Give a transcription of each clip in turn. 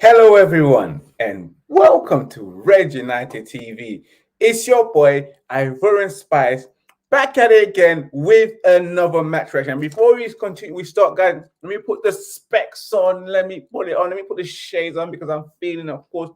Hello, everyone, and welcome to Red United TV. It's your boy, Ivorian Spice, back at it again with another match reaction. And before we continue, we start, guys, let me put the specs on. Let me put it on. Let me put the shades on because I'm feeling, of course,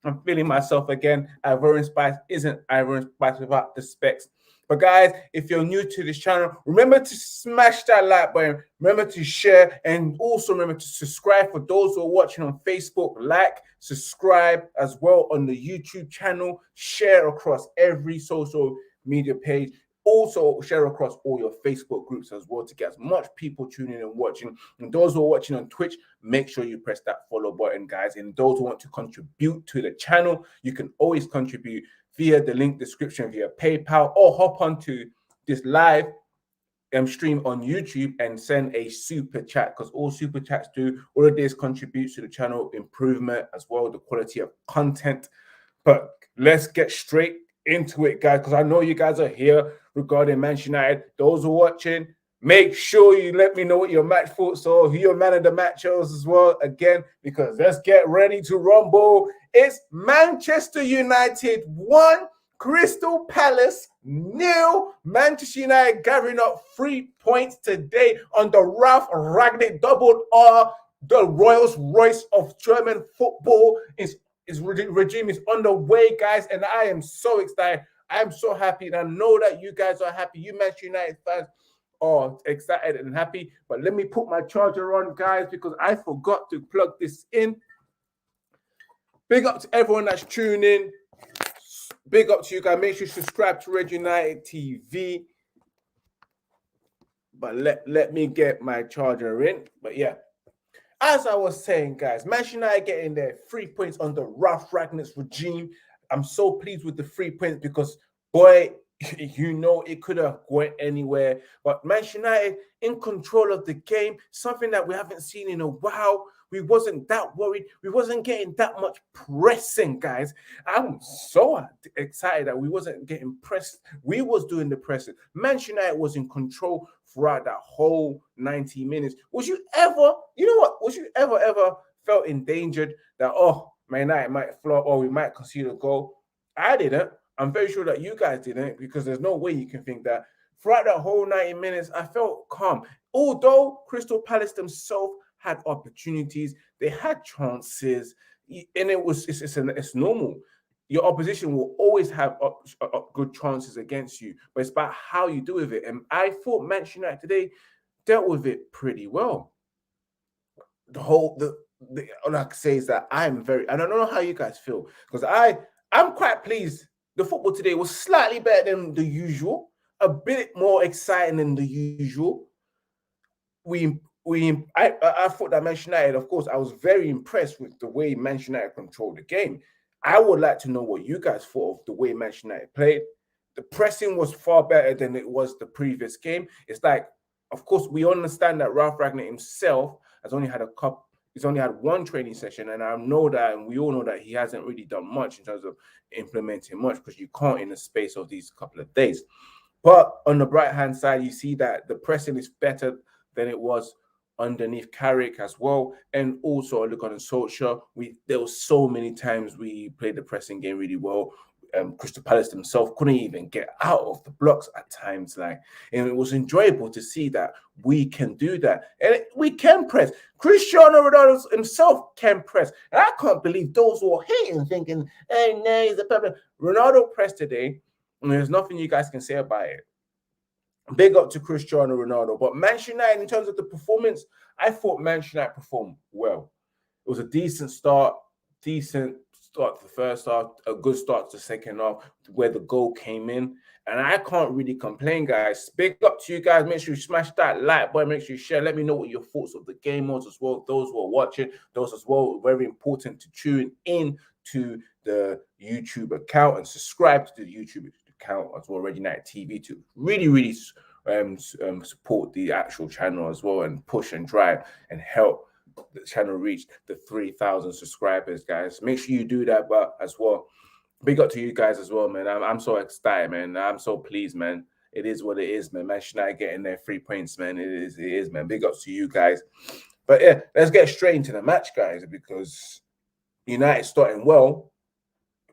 I'm feeling myself again. Ivorian Spice isn't Ivorian Spice without the specs. But guys, if you're new to this channel, remember to smash that like button. Remember to share and also remember to subscribe for those who are watching on Facebook. Like, subscribe as well on the YouTube channel. Share across every social media page. Also share across all your Facebook groups as well to get as much people tuning in and watching. And those who are watching on Twitch, make sure you press that follow button, guys. And those who want to contribute to the channel, you can always contribute via the link description via PayPal, or hop onto this live stream on YouTube and send a super chat, because all super chats do, all of this contributes to the channel improvement as well, the quality of content. But let's get straight into it, guys, because I know you guys are here regarding Manchester United. Those who are watching, make sure you let me know what your match thoughts are, who your man of the match is as well, again, because let's get ready to rumble. It's Manchester United 1, Crystal Palace 0. Manchester United gathering up 3 points today on the Ralph Rangnick double R. The Rolls Royce of German football regime is on the way, guys, and I am so excited. I am so happy, and I know that you guys are happy. You Manchester United fans are excited and happy. But let me put my charger on, guys, because I forgot to plug this in. Big up to everyone that's tuning in. Big up to you guys. Make sure you subscribe to Red United TV. But let me get my charger in. But yeah, as I was saying, guys, Manchester United getting their 3 points on the Ralph Rangnick's regime. I'm so pleased with the 3 points because, boy, you know it could have went anywhere. But Manchester United in control of the game, something that we haven't seen in a while. We wasn't that worried. We wasn't getting that much pressing, guys. I'm so excited that we wasn't getting pressed. We was doing the pressing. Manchester United was in control throughout that whole 90 minutes. Was you ever, you know what? Was you ever felt endangered that, oh, Man United might flop or we might concede a goal? I didn't. I'm very sure that you guys didn't, because there's no way you can think that. Throughout that whole 90 minutes, I felt calm. Although Crystal Palace themselves had opportunities, they had chances, and it's normal. Your opposition will always have good chances against you, but it's about how you do with it. And I thought Manchester United today dealt with it pretty well. All I can say is that I don't know how you guys feel, because I'm quite pleased. The football today was slightly better than the usual, a bit more exciting than the usual. I thought that Manchester United, of course, I was very impressed with the way Manchester United controlled the game. I would like to know what you guys thought of the way Manchester United played. The pressing was far better than it was the previous game. It's like, of course, we understand that Ralph Rangnick himself has only had he's only had one training session, and I know that, and we all know that he hasn't really done much in terms of implementing much, because you can't in the space of these couple of days. But on the right-hand side, you see that the pressing is better than it was underneath Carrick as well. And also look on the social, there was so many times we played the pressing game really well. Crystal Palace themselves couldn't even get out of the blocks at times, and it was enjoyable to see that we can do that, and we can press. Cristiano Ronaldo himself can press, and I can't believe those who are hating, thinking, "Hey, no, he's a problem." Ronaldo pressed today, and there's nothing you guys can say about it. Big up to Cristiano Ronaldo. But Manchester United, in terms of the performance, I thought Manchester United performed well. It was a decent start to the first half, a good start to the second half, where the goal came in. And I can't really complain, guys. Big up to you guys. Make sure you smash that like button. Make sure you share. Let me know what your thoughts of the game was as well. Those who are watching, those as well, very important to tune in to the YouTube account and subscribe to the YouTube account as well, Red United TV, to really support the actual channel as well, and push and drive and help the channel reach the 3,000 subscribers, guys. Make sure you do that, but as well, big up to you guys as well, man. I'm so excited, man. I'm so pleased, man. It is what it is, man. Manchester United getting their 3 points, man. It is, man. Big up to you guys. But yeah, let's get straight into the match, guys, because United starting well,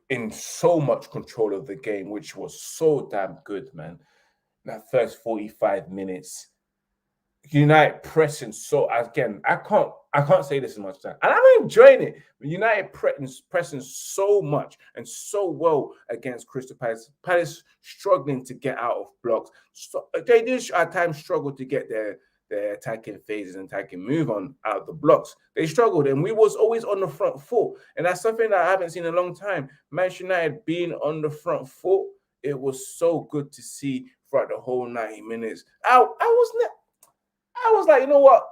in so much control of the game, which was so damn good, man. That first 45 minutes, United pressing so again, I can't say this as much time. And I'm enjoying it. United pressing so much and so well against Crystal Palace. Palace struggling to get out of blocks. So they do at times struggle to get their attacking phases and attacking move on out of the blocks. They struggled, and we was always on the front foot. And that's something that I haven't seen in a long time. Manchester United being on the front foot, it was so good to see throughout the whole 90 minutes. I was like, you know what?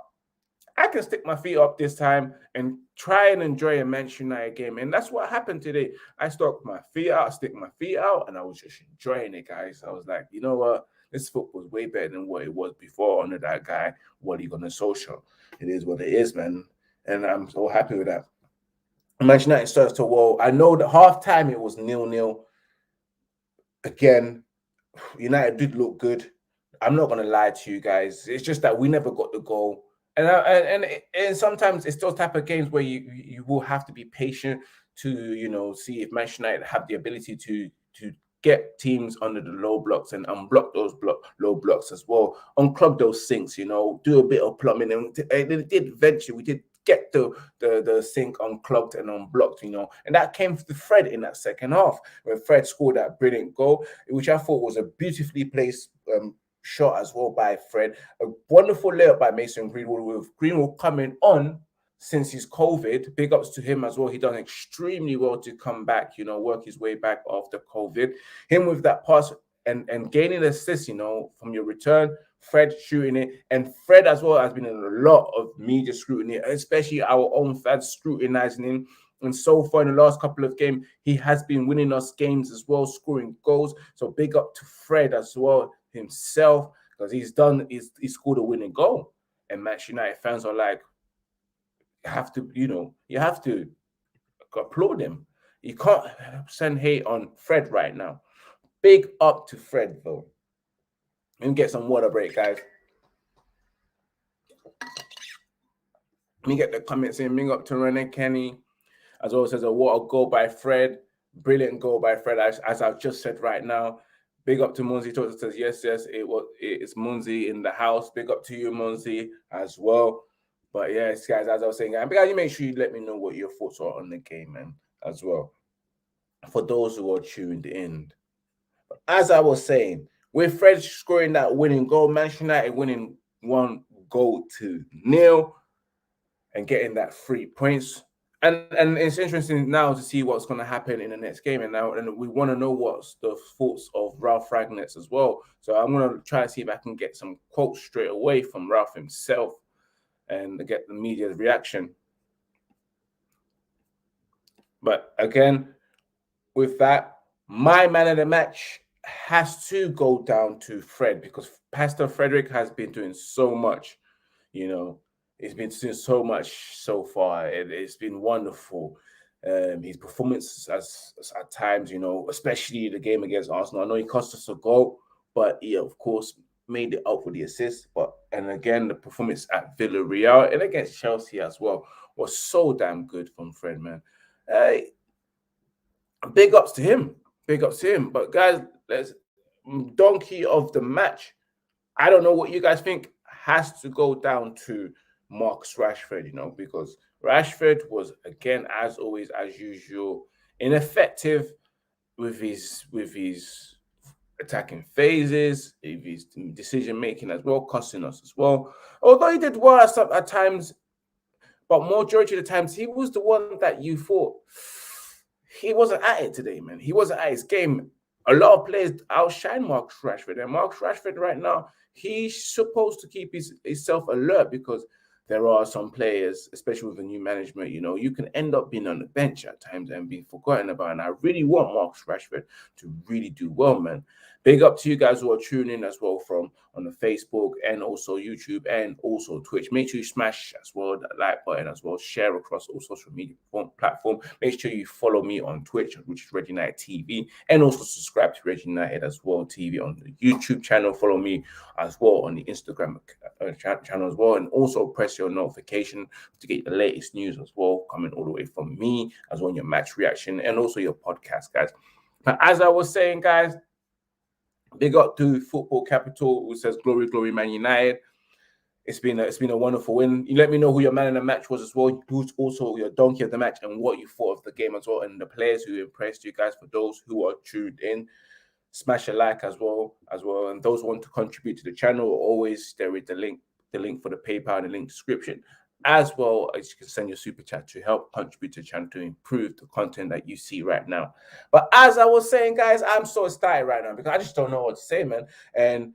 I can stick my feet up this time and try and enjoy a Manchester United game. And that's what happened today. I stuck my feet out, stick my feet out, and I was just enjoying it, guys. I was like, you know what? This football is way better than what it was before under that guy, Wally Gunnar Solskjaer. It is what it is, man. And I'm so happy with that. Manchester United starts to well. I know that half time it was 0-0. Again, United did look good. I'm not gonna lie to you guys. It's just that we never got the goal, and sometimes it's those type of games where you will have to be patient to see if Manchester United have the ability to get teams under the low blocks and unblock those low blocks as well, unclog those sinks. Do a bit of plumbing, and it did eventually. We did get the sink unclogged and unblocked, and that came to Fred in that second half when Fred scored that brilliant goal, which I thought was a beautifully placed shot as well by Fred. A wonderful layup by Mason Greenwood, with Greenwood coming on since his COVID. Big ups to him as well. He done extremely well to come back, work his way back after COVID. Him with that pass and gaining assists, from your return. Fred shooting it, and Fred as well has been in a lot of media scrutiny, especially our own fans scrutinizing him. And so far in the last couple of games, he has been winning us games as well, scoring goals. So big up to Fred as well himself, because he scored a winning goal. And Manchester United fans are like, you have to applaud him. You can't send hate on Fred right now. Big up to Fred though. Let me get some water break, guys. Let me get the comments in. Big up to Rangnick Kenny. As well as what a goal by Fred. Brilliant goal by Fred, as I've just said right now. Big up to Munzi. Says, yes, it's Munzi in the house. Big up to you, Munzi, as well. But yes, guys, as I was saying, guys, you make sure you let me know what your thoughts are on the game, man, as well. For those who are tuned in. As I was saying, with Fred scoring that winning goal, Manchester United winning 1-0 and getting that 3 points. And it's interesting now to see what's going to happen in the next game. And we want to know what's the thoughts of Ralph Rangnick as well. So I'm going to try to see if I can get some quotes straight away from Ralph himself and get the media's reaction. But again, with that, my man of the match has to go down to Fred, because Pastor Frederick has been doing so much, He's been doing so much so far. It's been wonderful. His performance as at times, especially the game against Arsenal. I know he cost us a goal, but he, of course, made it up with the assist. And again, the performance at Villarreal and against Chelsea as well was so damn good from Fred, man. Big ups to him. Big ups to him. But guys, let's donkey of the match. I don't know what you guys think. Has to go down to Marcus Rashford, because Rashford was, again, as always, as usual, ineffective with his attacking phases, with his decision making as well, costing us as well. Although he did well at times, but majority of the times he was the one that you thought he wasn't at it today, man. He wasn't at his game. A lot of players outshine Marcus Rashford, and Marcus Rashford right now, he's supposed to keep himself alert, because there are some players, especially with the new management, you can end up being on the bench at times and being forgotten about. And I really want Marcus Rashford to really do well, man. Big up to you guys who are tuning in as well from on the Facebook and also YouTube and also Twitch. Make sure you smash as well that like button as well. Share across all social media platform. Make sure you follow me on Twitch, which is Reggie United TV, and also subscribe to Reggie United as well TV on the YouTube channel. Follow me as well on the Instagram channel as well, and also press your notification to get the latest news as well, coming all the way from me as well, your match reaction and also your podcast, guys. But as I was saying, guys, big up to Football Capital, who says glory, glory, Man United. It's been a wonderful win. You let me know who your man in the match was as well, who's also your donkey of the match, and what you thought of the game as well, and the players who impressed you guys. For those who are tuned in, smash a like as well, and those who want to contribute to the channel, always there is the link for the PayPal and the link description, as well as you can send your super chat to help contribute to the channel to improve the content that you see right now. But as I was saying, guys, I'm so excited right now because I just don't know what to say, man. And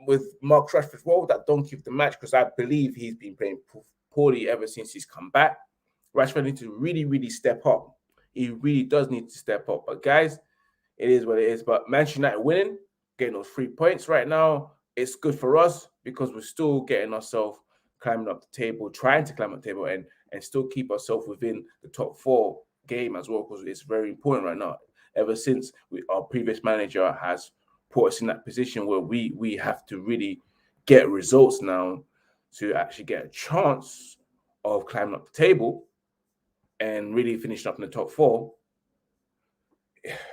with Mark Rashford, well, that donkey of the match, because I believe he's been playing poorly ever since he's come back. Rashford needs to really, really step up. He really does need to step up. But guys, it is what it is. But Manchester United winning, getting those 3 points right now, it's good for us because we're still getting ourselves climbing up the table, trying to climb up the table and still keep ourselves within the top 4 game as well, because it's very important right now. Ever since our previous manager has put us in that position where we have to really get results now to actually get a chance of climbing up the table and really finishing up in the top 4.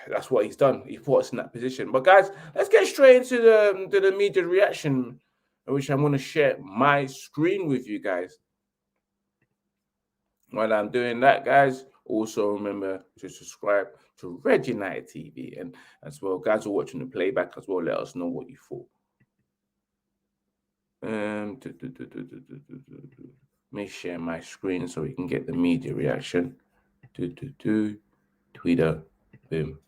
That's what he's done. He put us in that position. But guys, let's get straight into the media reaction, which I'm going to share my screen with you guys. While I'm doing that, guys, also remember to subscribe to Red United TV, and as well, guys who are watching the playback as well, let us know what you thought. Let me share my screen so we can get the media reaction. Twitter, boom.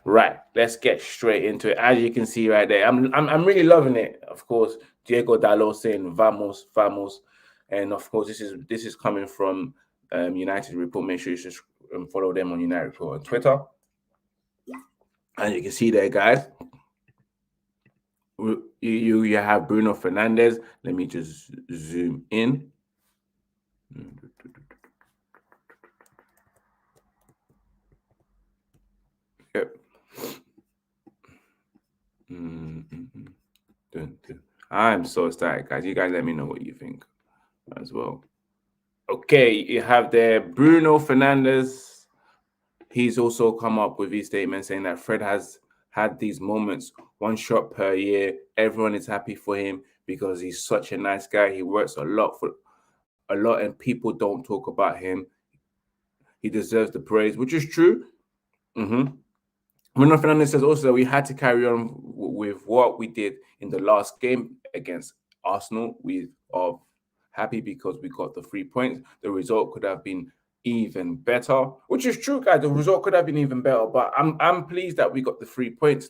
Right, let's get straight into it. As you can see right there, I'm really loving it. Of course, Diego Dalot saying "Vamos, vamos," and of course, this is coming from United Report. Make sure you just follow them on United Report on Twitter. And you can see there, guys. You have Bruno Fernandes. Let me just zoom in. Yep. I'm so excited, guys. You guys let me know what you think as well. Okay, you have there Bruno Fernandes. He's also come up with his statement saying that Fred has had these moments, 1 shot per year. Everyone is happy for him because he's such a nice guy. He works a lot, and people don't talk about him. He deserves the praise, which is true. Bruno Fernandes says also that we had to carry on with what we did in the last game against Arsenal. We are happy because we got the 3 points. The result could have been even better, which is true, guys. The result could have been even better, but I'm pleased that we got the 3 points.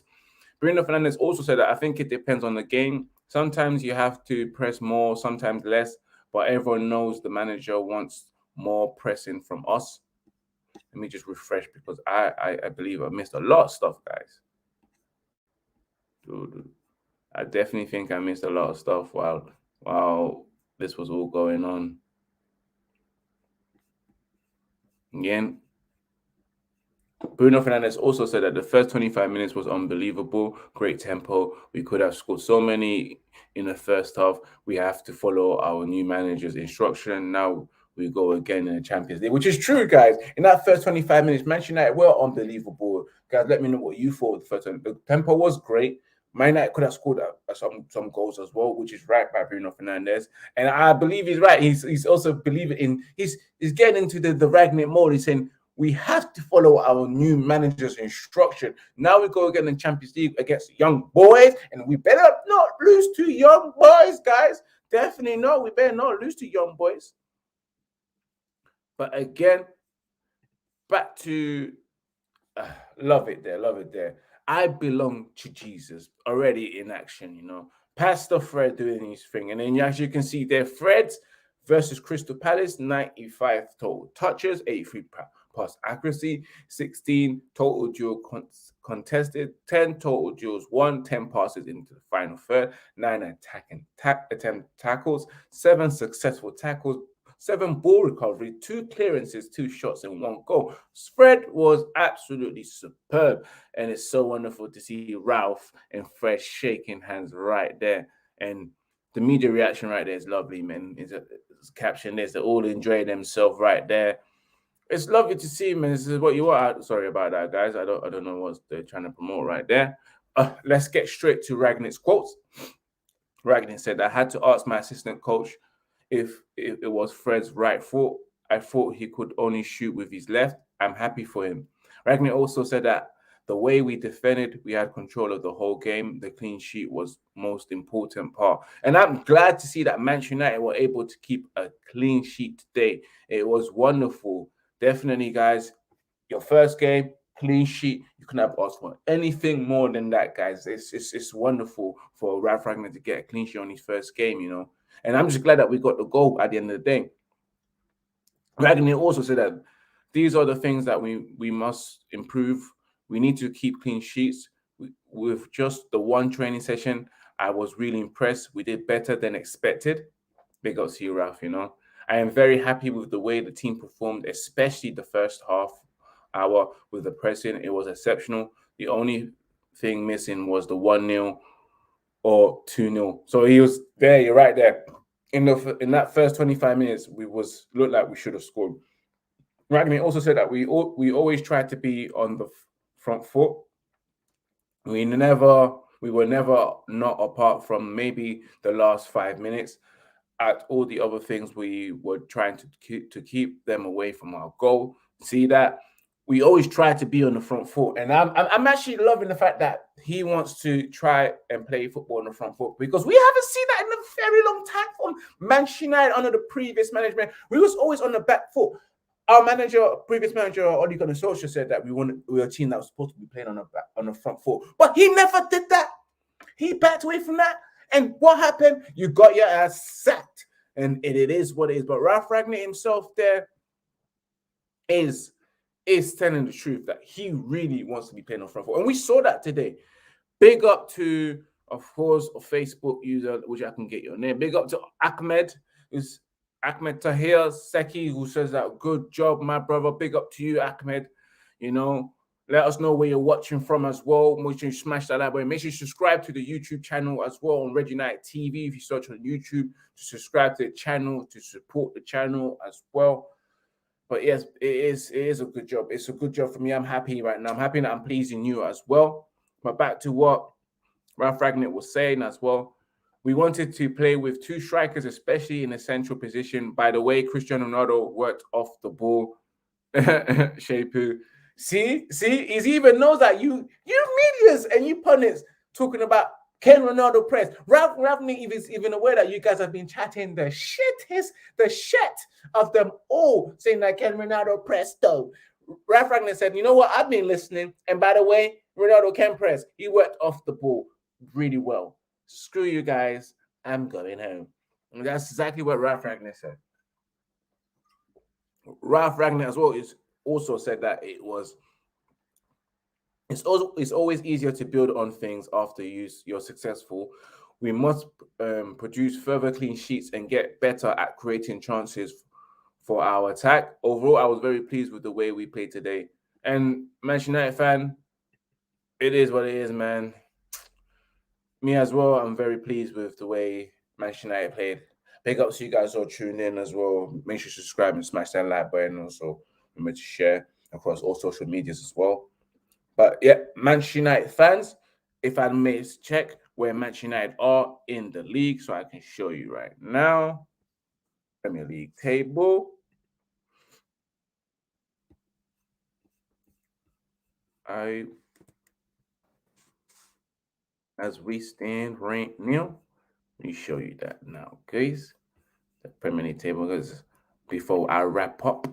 Bruno Fernandes also said that I think it depends on the game. Sometimes you have to press more, sometimes less, but everyone knows the manager wants more pressing from us. Let me just refresh because I believe I missed a lot of stuff, guys. I definitely think I missed a lot of stuff while this was all going on. Again, Bruno Fernandes also said that the first 25 minutes was unbelievable, great tempo. We could have scored so many in the first half. We have to follow our new manager's instruction. Now we go again in the Champions League, which is true, guys. In that first 25 minutes, Manchester United were unbelievable. Guys, let me know what you thought of the first time. The tempo was great. Man United could have scored some goals as well, which is right by Bruno Fernandes. And I believe he's right. He's also believing in he's getting into the Rangnick mode. He's saying we have to follow our new manager's instruction. Now we go again in Champions League against young boys, and we better not lose to young boys, guys. Definitely not. We better not lose to young boys. But again, back to love it there. I belong to Jesus already in action, you know. Pastor Fred doing his thing. And then as you can see there, Fred versus Crystal Palace, 95 total touches, 83 pass accuracy, 16 total dual contested, 10 total duels won, 10 passes into the final third, 9 attempt tackles, 7 successful tackles, 7 ball recovery, 2 clearances, 2 shots, and 1 goal. Spread was absolutely superb, and it's so wonderful to see Ralph and Fred shaking hands right there. And the media reaction right there is lovely, man. It's caption this, they're all enjoying themselves right there. It's lovely to see, man. This is what you want. Sorry about that, guys. I don't know what they're trying to promote right there. Let's get straight to Rangnick's quotes. Rangnick said, "I had to ask my assistant coach if it was Fred's right foot. I thought he could only shoot with his left. I'm happy for him." Rangnick also said that the way we defended, we had control of the whole game. The clean sheet was most important part. And I'm glad to see that Manchester United were able to keep a clean sheet today. It was wonderful. Definitely, guys, your first game, clean sheet. You couldn't have asked for anything more than that, guys. It's wonderful for Ralph Rangnick to get a clean sheet on his first game, you know. And I'm just glad that we got the goal at the end of the day. Rangnick also said that these are the things that we must improve. We need to keep clean sheets. With just the one training session, I was really impressed. We did better than expected. Big ups to you, Ralph, you know. I am very happy with the way the team performed, especially the first half hour with the pressing. It was exceptional. The only thing missing was the 1-0 or 2-0. So he was there, you're right there. In that first 25 minutes, looked like we should have scored. Rangnick also said that we always try to be on the front foot. We were never not apart from maybe the last 5 minutes. At all the other things, we were trying to keep them away from our goal. See that? We always try to be on the front foot, and I'm actually loving the fact that he wants to try and play football on the front foot, because we haven't seen that in a very long time from Manchester United under the previous management. We was always on the back foot. Our previous manager, Ole Gunnar Solskjaer, said that we were a team that was supposed to be playing on the front foot, but he never did that. He backed away from that. And what happened? You got your ass sacked. And it is what it is. But Ralph Rangnick himself there is telling the truth that he really wants to be playing on front foot. And we saw that today. Big up to, of course, a Facebook user, which I can get your name. Big up to Ahmed, who's Ahmed Tahir Seki, who says that good job, my brother. Big up to you, Ahmed. You know, let us know where you're watching from as well. Make sure you smash that like button. Make sure you subscribe to the YouTube channel as well on Red United TV. If you search on YouTube, to subscribe to the channel, to support the channel as well. But yes, it is a good job. It's a good job for me. I'm happy right now. I'm happy that I'm pleasing you as well. But back to what Ralph Rangnick was saying as well. We wanted to play with 2 strikers, especially in a central position. By the way, Cristiano Ronaldo worked off the ball. Shepu. See, he even knows that you medias and you pundits talking about Ken Ronaldo press. Ralph Rangnick is even aware that you guys have been chatting the shit of them all, saying that Ken Ronaldo press though. Ralph Rangnick said, you know what, I've been listening, and by the way, Ronaldo can press. He worked off the ball really well. Screw you guys, I'm going home. And that's exactly what Ralph Rangnick said. Ralph Rangnick as well is also said that it's always easier to build on things after you're successful. We must produce further clean sheets and get better at creating chances for our attack. Overall, I was very pleased with the way we played today. And Manchester United fan, it is what it is, man. Me as well, I'm very pleased with the way Manchester United played. Big ups to you guys all tuned in as well. Make sure you subscribe and smash that like button. Also, remember to share across all social medias as well. But yeah, Manchester United fans, if I may check where Manchester United are in the league, so I can show you right now. Premier League table. As we stand right now, let me show you that now, guys. The Premier League table is before I wrap up.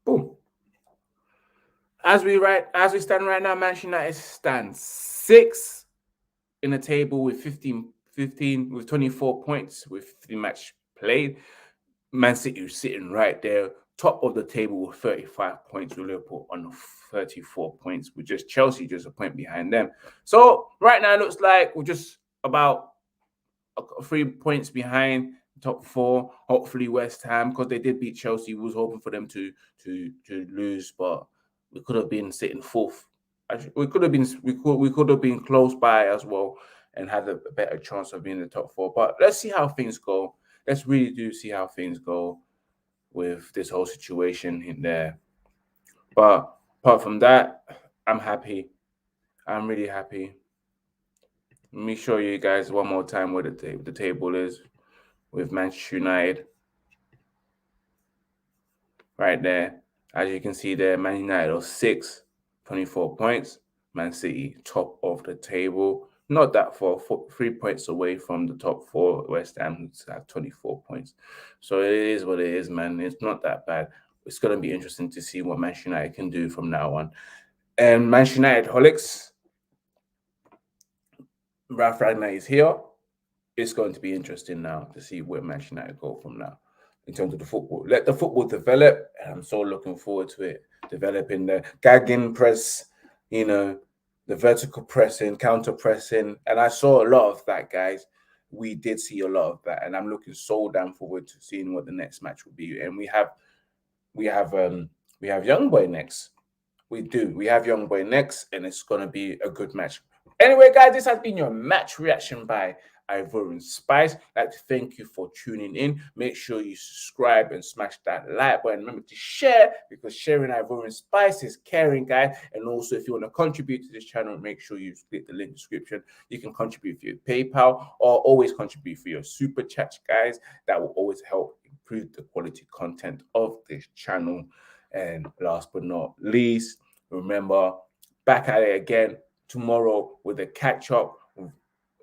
Boom. As we stand right now, Manchester United stands 6th in the table with 15 with 24 points with 3 match played. Man City is sitting right there, top of the table with 35 points, with Liverpool on 34 points, with just Chelsea just a point behind them. So right now it looks like we're just about 3 points behind top four. Hopefully West Ham, because they did beat Chelsea, we was hoping for them to lose, but we could have been sitting fourth. We could have been close by as well and had a better chance of being in the top four. But let's see how things go. Let's really do see how things go with this whole situation in there. But apart from that, I'm happy. I'm really happy. Let me show you guys one more time where the table is with Manchester United. Right there. As you can see there, Man United are 6, 24 points. Man City, top of the table. Not that far, 3 points away from the top four. West Ham have 24 points. So it is what it is, man. It's not that bad. It's going to be interesting to see what Manchester United can do from now on. And Manchester United holics, Ralph Rangnick is here. It's going to be interesting now to see where Manchester United go from now in terms of the football. Let the football develop, and I'm so looking forward to it. Developing the gagging press, the vertical pressing, counter pressing, and I saw a lot of that, guys. We did see a lot of that, and I'm looking so damn forward to seeing what the next match will be. And we have Young Boy next. We do. We have Young Boy next, and it's gonna be a good match. Anyway, guys, this has been your match reaction by Ivorian Spice. I'd like to thank you for tuning in. Make sure you subscribe and smash that like button. Remember to share, because sharing Ivorian Spice is caring, guys. And also, if you want to contribute to this channel, make sure you click the link in the description. You can contribute for your PayPal, or always contribute for your super chat, guys. That will always help improve the quality content of this channel. And last but not least, remember, back at it again tomorrow with a catch up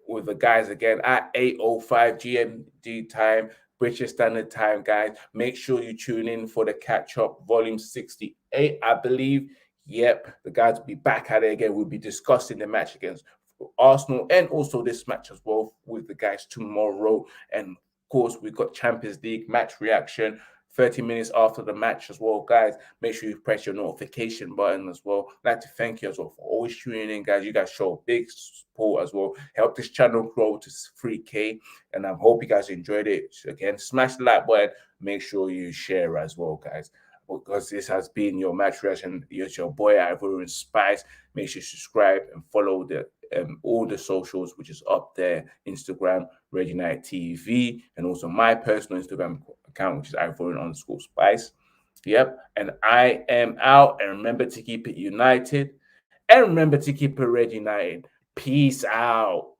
with the guys again at 8:05 GMT time, British Standard Time, guys. Make sure you tune in for the catch up, volume 68, I believe. Yep, the guys will be back at it again. We'll be discussing the match against Arsenal and also this match as well with the guys tomorrow. And of course, we've got Champions League match reaction 30 minutes after the match as well, guys. Make sure you press your notification button as well. I'd like to thank you as well for always tuning in, guys. You guys show big support as well. Help this channel grow to 3K, and I hope you guys enjoyed it. Again, smash the like button. Make sure you share as well, guys, because this has been your match reaction. It's your boy Ivorian Spice. Make sure you subscribe and follow all the socials, which is up there: Instagram, Rangnick TV, and also my personal Instagram account, which is Ivorian_Spice. Yep, and I am out. And remember to keep it united, and remember to keep it Red United. Peace out.